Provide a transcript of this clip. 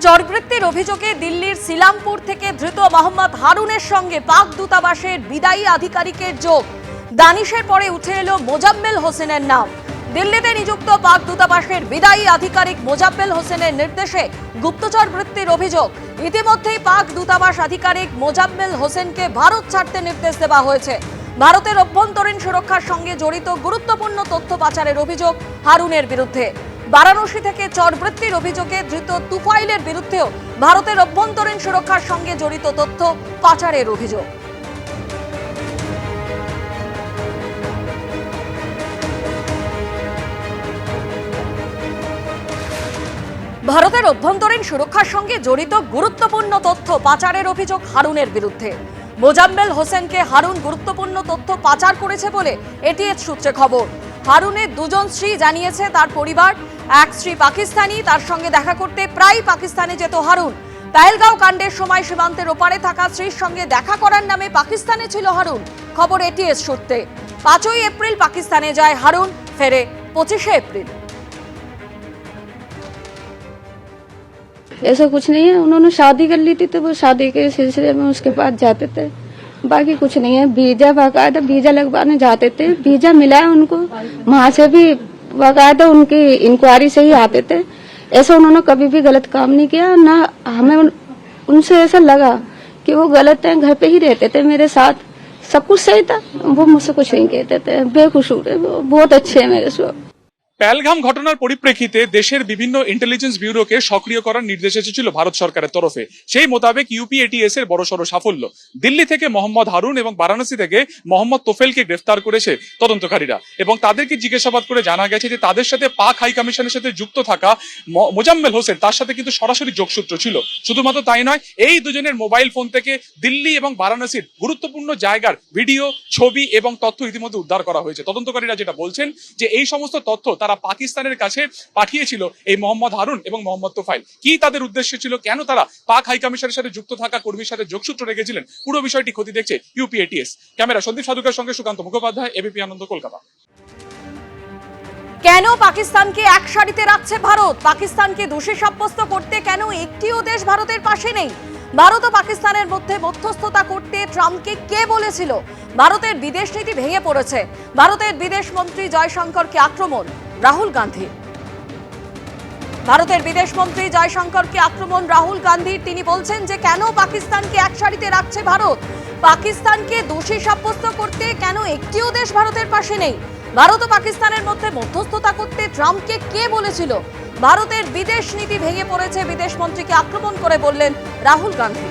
চরবৃত্তির অভিযোগে দিল্লির সিলামপুর থেকে ধৃত মোহাম্মদ হারুনের সঙ্গে পাক দূতাবাসের বিদায়ী আধিকারিকের যোগ। দানিশের পরে উঠে এলো মোজাম্মেল হোসেনের নাম। দিল্লিতে নিযুক্ত পাক দূতাবাসের বিদায়ী আধিকারিক মোজাম্মেল হোসেনের নির্দেশে গুপ্তচর বৃত্তির অভিযোগ। ইতিমধ্যেই পাক দূতাবাস আধিকারিক মোজাম্মেল হোসেনকে ভারত ছাড়তে নির্দেশ দেওয়া হয়েছে। ভারতের অভ্যন্তরীণ সুরক্ষার সঙ্গে জড়িত গুরুত্বপূর্ণ তথ্য পাচারের অভিযোগ হারুনের বিরুদ্ধে। বারাণসী থেকে চরবৃত্তির অভিযোগে ধৃত তুফাইলের বিরুদ্ধেও ভারতের অভ্যন্তরীণ সুরক্ষার সঙ্গে জড়িত তথ্য পাচারের অভিযোগ। ভারতের অভ্যন্তরীণ সুরক্ষার সঙ্গে জড়িত গুরুত্বপূর্ণ তথ্য পাচারের অভিযোগ হারুনের বিরুদ্ধে। মোজাম্মেল হোসেনকে হারুন গুরুত্বপূর্ণ তথ্য পাচার করেছে বলে এটিএস সূত্রে খবর। হারুনের দুজন স্ত্রী জানিয়েছে তার পরিবার। এক স্ত্রী পাকিস্তানি, তার সঙ্গে দেখা করতে প্রায় পাকিস্তানে যেত হারুন। পেহেলগাঁও কাণ্ডের সময় সীমান্তের ওপারে থাকা স্ত্রীর সঙ্গে দেখা করার নামে পাকিস্তানে ছিল হারুন। খবর এটিএস সূত্রে। 5ই এপ্রিল পাকিস্তানে যায় হারুন, ফেরে 25শে এপ্রিল। ऐसा कुछ नहीं है, उन्होंने शादी कर ली थी तो वो शादी के सिलसिले में उसके पास जाते थे, बाकी कुछ नहीं है। वीजा बाकायदा वीजा लगवाने जाते थे, वीजा मिला है उनको, वहाँ से भी बाकायदा उनकी इंक्वायरी से ही आते थे। ऐसा उन्होंने कभी भी गलत काम नहीं किया, ना हमें उनसे ऐसा लगा कि वो गलत है। घर पे ही रहते थे मेरे साथ, सब कुछ सही था, वो मुझसे कुछ नहीं कहते थे। बेकसूर है, बहुत अच्छे है मेरे से। পেহেলগাম ঘটনার পরিপ্রেক্ষিতে দেশের বিভিন্ন ইন্টেলিজেন্স ব্যুরোকে সক্রিয় করার নির্দেশ এসেছিল ভারত সরকারের তরফে। সেই মোতাবেক ইউপিএটিএস এর বড়সড় সাফল্য। দিল্লি থেকে মোহাম্মদ হারুন এবং বারাণসী থেকে মোহাম্মদ তোফেলকে গ্রেফতার করেছে তদন্তকারীরা এবং তাদেরকে জিজ্ঞাসাবাদ করে জানা গেছে যে তাদের সাথে পাক হাই কমিশনের সাথে যুক্ত থাকা মোজাম্মেল হোসেন, তার সাথে কিন্তু সরাসরি যোগসূত্র ছিল। শুধুমাত্র তাই নয়, এই দুজনের মোবাইল ফোন থেকে দিল্লি এবং বারাণসীর গুরুত্বপূর্ণ জায়গার ভিডিও, ছবি এবং তথ্য ইতিমধ্যে উদ্ধার করা হয়েছে। তদন্তকারীরা যেটা বলছেন যে এই সমস্ত তথ্য তারা পাকিস্তানের কাছে পাঠিয়েছিল এই মোহাম্মদ হারুন এবং মোহাম্মদ তোফাইল। কি তাদের উদ্দেশ্য ছিল, কেন তারা পাক হাই কমিশনের সাথে যুক্ত থাকা কর্মীর সাথে যোগসূত্র রেখেছিলেন, পুরো বিষয়টি খতিয়ে দেখছে ইউপিএটিএস। ক্যামেরা সন্দীপ সাধুকের সঙ্গে সুকান্ত মুখোপাধ্যায়, এবিপি আনন্দ, কলকাতা। কেন পাকিস্তানকে এক সারিতে রাখছে ভারত? পাকিস্তানকে দোষী সাব্যস্ত করতে কেন একটিও দেশ ভারতের পাশে নেই? ভারত ও পাকিস্তানের মধ্যে মধ্যস্থতা করতে ট্রাম্পকে কে বলেছিল? ভারতের বিদেশ নীতি ভেঙে পড়েছে। ভারতের বিদেশ মন্ত্রী জয়শঙ্করকে আক্রমণ রাহুল গান্ধী। ভারতের বিদেশ মন্ত্রী জয়শঙ্করকে আক্রমণ রাহুল গান্ধীর। তিনি বলছেন যে কেন পাকিস্তানকে এক সারিতে রাখছে ভারত? পাকিস্তানকে দোষী সাব্যস্ত করতে কেন একটিও দেশ ভারতের পাশে নেই? ভারত ও পাকিস্তানের মধ্যে মধ্যস্থতা করতে ট্রাম্পকে কে বলেছিল? ভারতের বিদেশ নীতি ভেঙে পড়েছে, বিদেশ মন্ত্রীকে আক্রমণ করে বললেন রাহুল গান্ধী।